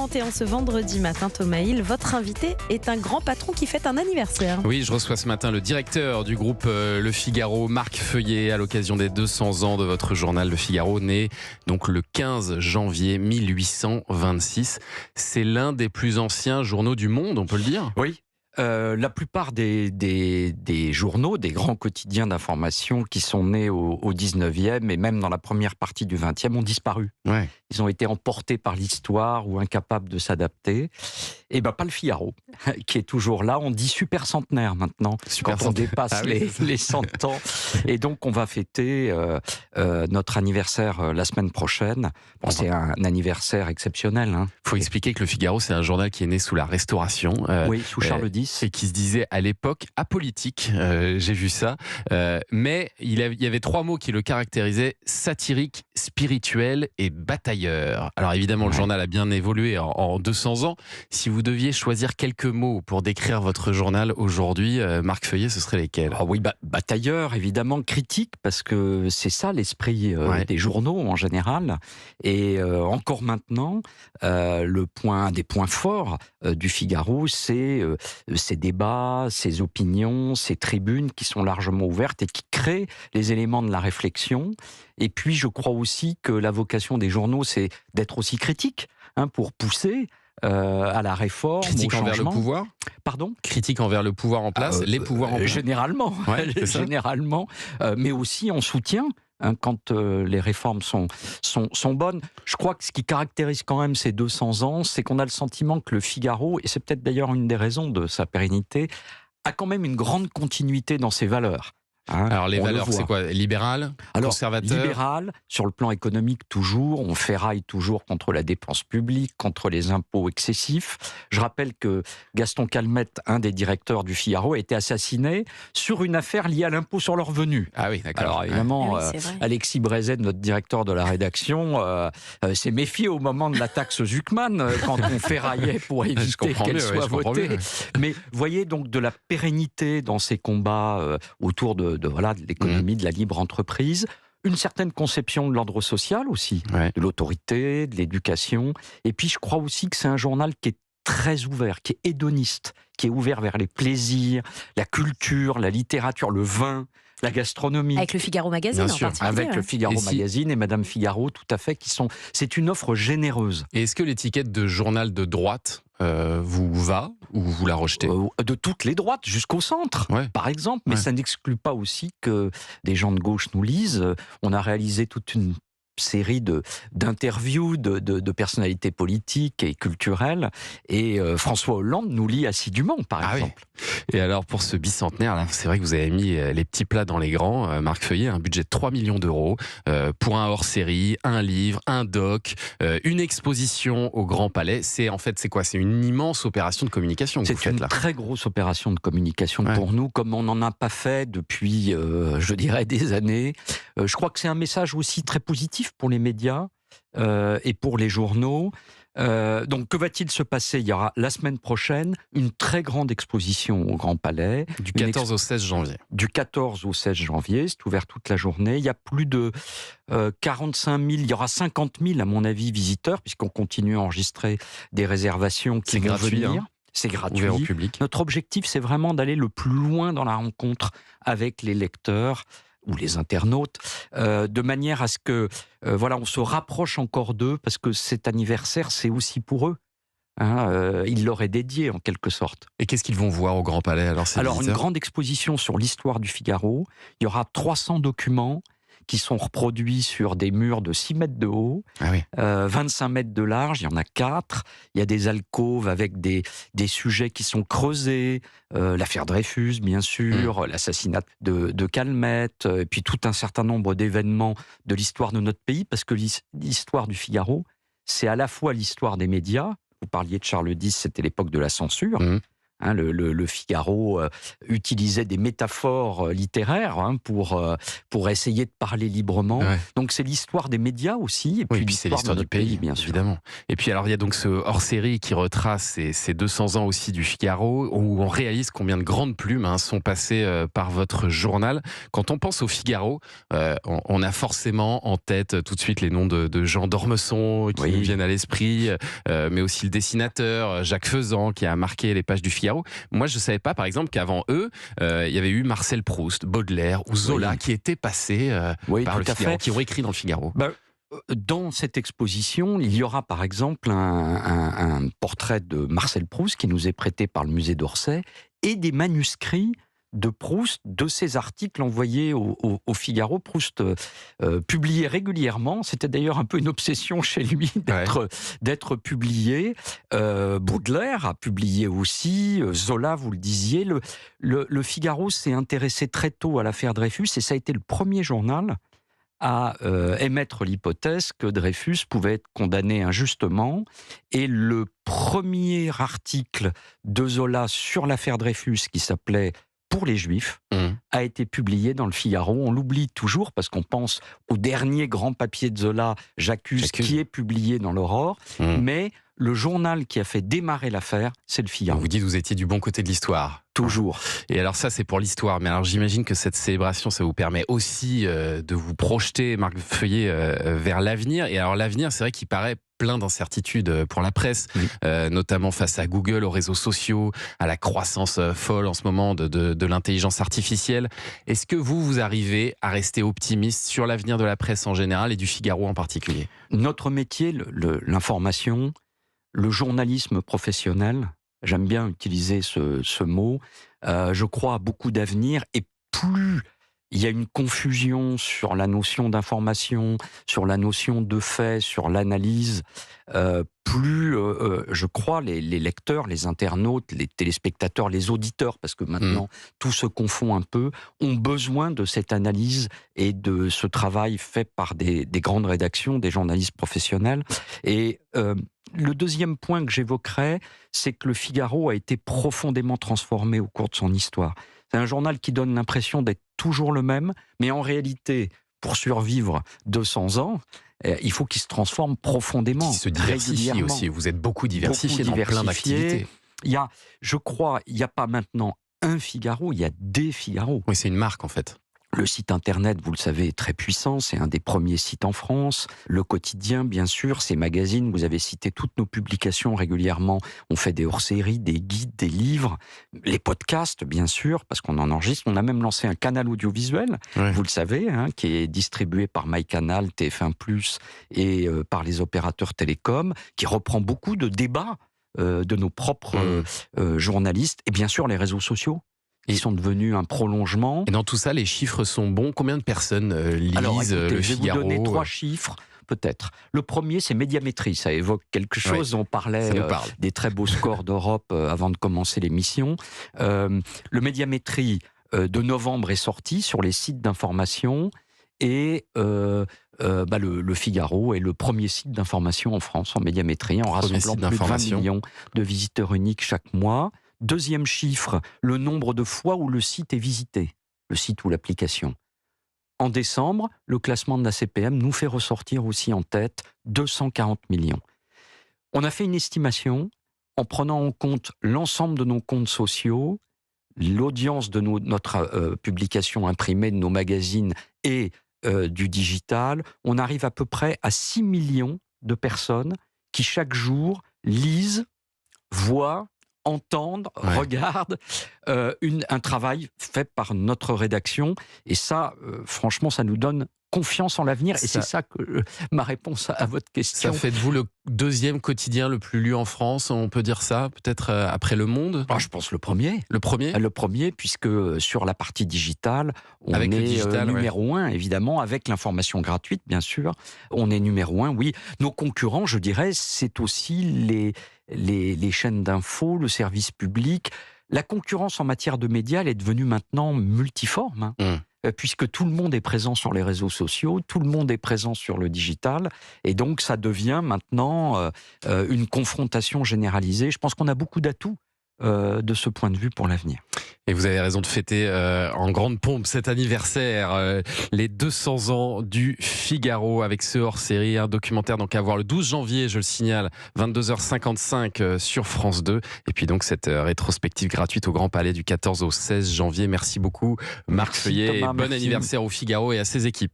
6h41 ce vendredi matin, Thomas Hill, votre invité est un grand patron qui fête un anniversaire. Oui, je reçois ce matin le directeur du groupe Le Figaro, Marc Feuillet, à l'occasion des 200 ans de votre journal Le Figaro, né donc le 15 janvier 1826. C'est l'un des plus anciens journaux du monde, on peut le dire ? Oui. La plupart des journaux, des grands quotidiens d'information qui sont nés au 19e et même dans la première partie du 20e ont disparu. Ouais. Ils ont été emportés par l'histoire ou incapables de s'adapter. Et pas le Figaro, qui est toujours là. On dit super centenaire maintenant, quand on dépasse les 100 ans. Et donc on va fêter notre anniversaire la semaine prochaine. Bon, c'est un anniversaire exceptionnel. Il faut expliquer que Le Figaro, c'est un journal qui est né sous la Restauration. Oui, sous Charles X. Et qui se disait à l'époque apolitique, j'ai vu ça, mais il y avait trois mots qui le caractérisaient: satirique, spirituel et batailleur. Alors évidemment, le journal a bien évolué en 200 ans. Si vous deviez choisir quelques mots pour décrire votre journal aujourd'hui, Marc Feuillet, ce serait lesquels ? Oui, batailleur, évidemment, critique, parce que c'est ça l'esprit des journaux en général. Et encore maintenant, un des points forts du Figaro, c'est ces débats, ces opinions, ces tribunes qui sont largement ouvertes et qui créent les éléments de la réflexion. Et puis, je crois aussi que la vocation des journaux, c'est d'être aussi critique, pour pousser à la réforme, critique au changement. Envers le pouvoir ? Pardon ? Critique envers le pouvoir en place, les pouvoirs en place. Généralement, mais aussi en soutien. Quand les réformes sont bonnes. Je crois que ce qui caractérise quand même ces 200 ans, c'est qu'on a le sentiment que le Figaro, et c'est peut-être d'ailleurs une des raisons de sa pérennité, a quand même une grande continuité dans ses valeurs. Alors les valeurs, c'est quoi ? Libéral, conservateur ? Libéral, sur le plan économique toujours, on ferraille toujours contre la dépense publique, contre les impôts excessifs. Je rappelle que Gaston Calmette, un des directeurs du Figaro, a été assassiné sur une affaire liée à l'impôt sur le revenu. Ah oui, d'accord. Alors évidemment, Alexis Brézet, notre directeur de la rédaction, s'est méfié au moment de la taxe Zuckman, quand on ferraillait pour éviter qu'elle soit votée. Mais voyez donc de la pérennité dans ces combats autour de l'économie, de la libre entreprise, une certaine conception de l'ordre social aussi, de l'autorité, de l'éducation. Et puis je crois aussi que c'est un journal qui est très ouvert, qui est hédoniste, qui est ouvert vers les plaisirs, la culture, la littérature, le vin, la gastronomie. Avec le Figaro Magazine en particulier. Avec le Figaro Magazine et Madame Figaro, tout à fait, c'est une offre généreuse. Et est-ce que l'étiquette de journal de droite vous va ou vous la rejetez ? De toutes les droites, jusqu'au centre, par exemple. Mais ça n'exclut pas aussi que des gens de gauche nous lisent. On a réalisé toute une série d'interviews de personnalités politiques et culturelles, et François Hollande nous lit assidûment, par exemple. Et alors pour ce bicentenaire, là, c'est vrai que vous avez mis les petits plats dans les grands, Marc Feuillet, un budget de 3 millions d'euros pour un hors-série, un livre, un doc, une exposition au Grand Palais. C'est quoi ? C'est une immense opération de communication que vous faites là. C'est une très grosse opération de communication pour nous, comme on n'en a pas fait depuis, je dirais, des années. Je crois que c'est un message aussi très positif pour les médias et pour les journaux. Donc, que va-t-il se passer ? Il y aura la semaine prochaine une très grande exposition au Grand Palais. Du 14 au 16 janvier. Du 14 au 16 janvier, c'est ouvert toute la journée. Il y a plus de 45 000, il y aura 50 000 à mon avis visiteurs, puisqu'on continue à enregistrer des réservations qui vont venir. C'est gratuit. Ouvert au public. Notre objectif, c'est vraiment d'aller le plus loin dans la rencontre avec les lecteurs ou les internautes, de manière à ce que on se rapproche encore d'eux, parce que cet anniversaire, c'est aussi pour eux. Ils leur est dédié en quelque sorte. Et qu'est-ce qu'ils vont voir au Grand Palais alors une grande exposition sur l'histoire du Figaro. Il y aura 300 documents qui sont reproduits sur des murs de 6 mètres de haut, 25 mètres de large, il y en a 4. Il y a des alcôves avec des sujets qui sont creusés, l'affaire Dreyfus, bien sûr, l'assassinat de Calmette, et puis tout un certain nombre d'événements de l'histoire de notre pays, parce que l'histoire du Figaro, c'est à la fois l'histoire des médias. Vous parliez de Charles X, c'était l'époque de la censure. Le Figaro utilisait des métaphores littéraires pour essayer de parler librement. Ouais. Donc c'est l'histoire des médias aussi, et puis c'est l'histoire du pays, bien sûr. Évidemment. Et puis alors il y a donc ce hors-série qui retrace ces 200 ans aussi du Figaro, où on réalise combien de grandes plumes sont passées par votre journal. Quand on pense au Figaro, on a forcément en tête tout de suite les noms de Jean d'Ormesson qui nous viennent à l'esprit, mais aussi le dessinateur Jacques Faisan qui a marqué les pages du Figaro. Moi, je ne savais pas, par exemple, qu'avant eux, il y avait eu Marcel Proust, Baudelaire ou Zola qui étaient passés par le Figaro, qui ont écrit dans le Figaro. Dans cette exposition, il y aura par exemple un portrait de Marcel Proust qui nous est prêté par le musée d'Orsay et des manuscrits de Proust, de ses articles envoyés au Figaro. Proust publiait régulièrement, c'était d'ailleurs un peu une obsession chez lui d'être publié. Baudelaire a publié aussi, Zola, vous le disiez. Le Figaro s'est intéressé très tôt à l'affaire Dreyfus et ça a été le premier journal à émettre l'hypothèse que Dreyfus pouvait être condamné injustement. Et le premier article de Zola sur l'affaire Dreyfus, qui s'appelait Pour les Juifs, a été publié dans le Figaro. On l'oublie toujours parce qu'on pense au dernier grand papier de Zola, J'accuse, qui est publié dans l'Aurore. Mais le journal qui a fait démarrer l'affaire, c'est le Figaro. Vous dites que vous étiez du bon côté de l'histoire. Toujours. Et alors ça, c'est pour l'histoire. Mais alors j'imagine que cette célébration, ça vous permet aussi de vous projeter, Marc Feuillet, vers l'avenir. Et alors l'avenir, c'est vrai qu'il paraît plein d'incertitudes pour la presse, notamment face à Google, aux réseaux sociaux, à la croissance folle en ce moment de l'intelligence artificielle. Est-ce que vous arrivez à rester optimiste sur l'avenir de la presse en général et du Figaro en particulier ? Notre métier, l'information, le journalisme professionnel, j'aime bien utiliser ce mot, je crois à beaucoup d'avenir, et plus il y a une confusion sur la notion d'information, sur la notion de fait, sur l'analyse, plus, je crois, les lecteurs, les internautes, les téléspectateurs, les auditeurs, parce que maintenant tout se confond un peu, ont besoin de cette analyse et de ce travail fait par des grandes rédactions, des journalistes professionnels. Et le deuxième point que j'évoquerai, c'est que le Figaro a été profondément transformé au cours de son histoire. C'est un journal qui donne l'impression d'être toujours le même, mais en réalité, pour survivre 200 ans, il faut qu'il se transforme profondément. Qui se diversifie aussi. Vous êtes beaucoup diversifié dans plein d'activités. Je crois, il n'y a pas maintenant un Figaro, il y a des Figaro. Oui, c'est une marque en fait. Le site internet, vous le savez, est très puissant, c'est un des premiers sites en France. Le quotidien, bien sûr, ces magazines, vous avez cité toutes nos publications régulièrement. On fait des hors-séries, des guides, des livres, les podcasts, bien sûr, parce qu'on en enregistre. On a même lancé un canal audiovisuel, vous le savez, qui est distribué par MyCanal, TF1+, et par les opérateurs télécoms, qui reprend beaucoup de débats de nos propres journalistes, et bien sûr les réseaux sociaux. Ils sont devenus un prolongement. Et dans tout ça, les chiffres sont bons. Combien de personnes lisent le Figaro ? Je vais vous donner 3 chiffres, peut-être. Le premier, c'est Médiamétrie. Ça évoque quelque chose. On parlait des très beaux scores d'Europe avant de commencer l'émission. Le Médiamétrie de novembre est sorti sur les sites d'information. Et le Figaro est le premier site d'information en France en médiamétrie, en rassemblant plus de 20 millions de visiteurs uniques chaque mois. Deuxième chiffre, le nombre de fois où le site est visité, le site ou l'application. En décembre, le classement de la CPM nous fait ressortir aussi en tête 240 millions. On a fait une estimation en prenant en compte l'ensemble de nos comptes sociaux, l'audience de notre publication imprimée, de nos magazines et du digital. On arrive à peu près à 6 millions de personnes qui chaque jour lisent, voient, entendent, regardent un travail fait par notre rédaction. Et ça, franchement, ça nous donne confiance en l'avenir. Et c'est ça que ma réponse à votre question. Ça fait de vous le deuxième quotidien le plus lu en France, on peut dire ça, peut-être après Le Monde ? Je pense le premier. Le premier ? Le premier, puisque sur la partie digitale, on est numéro 1, évidemment, avec l'information gratuite, bien sûr. On est numéro 1, oui. Nos concurrents, je dirais, c'est aussi les chaînes d'infos, le service public. La concurrence en matière de médias, elle est devenue maintenant multiforme, puisque tout le monde est présent sur les réseaux sociaux, tout le monde est présent sur le digital, et donc ça devient maintenant une confrontation généralisée. Je pense qu'on a beaucoup d'atouts de ce point de vue pour l'avenir. Et vous avez raison de fêter en grande pompe cet anniversaire, les 200 ans du Figaro, avec ce hors-série, un documentaire donc à voir le 12 janvier, je le signale, 22h55 sur France 2. Et puis donc cette rétrospective gratuite au Grand Palais du 14 au 16 janvier. Merci beaucoup Marc Feuillet, et bon anniversaire au Figaro et à ses équipes.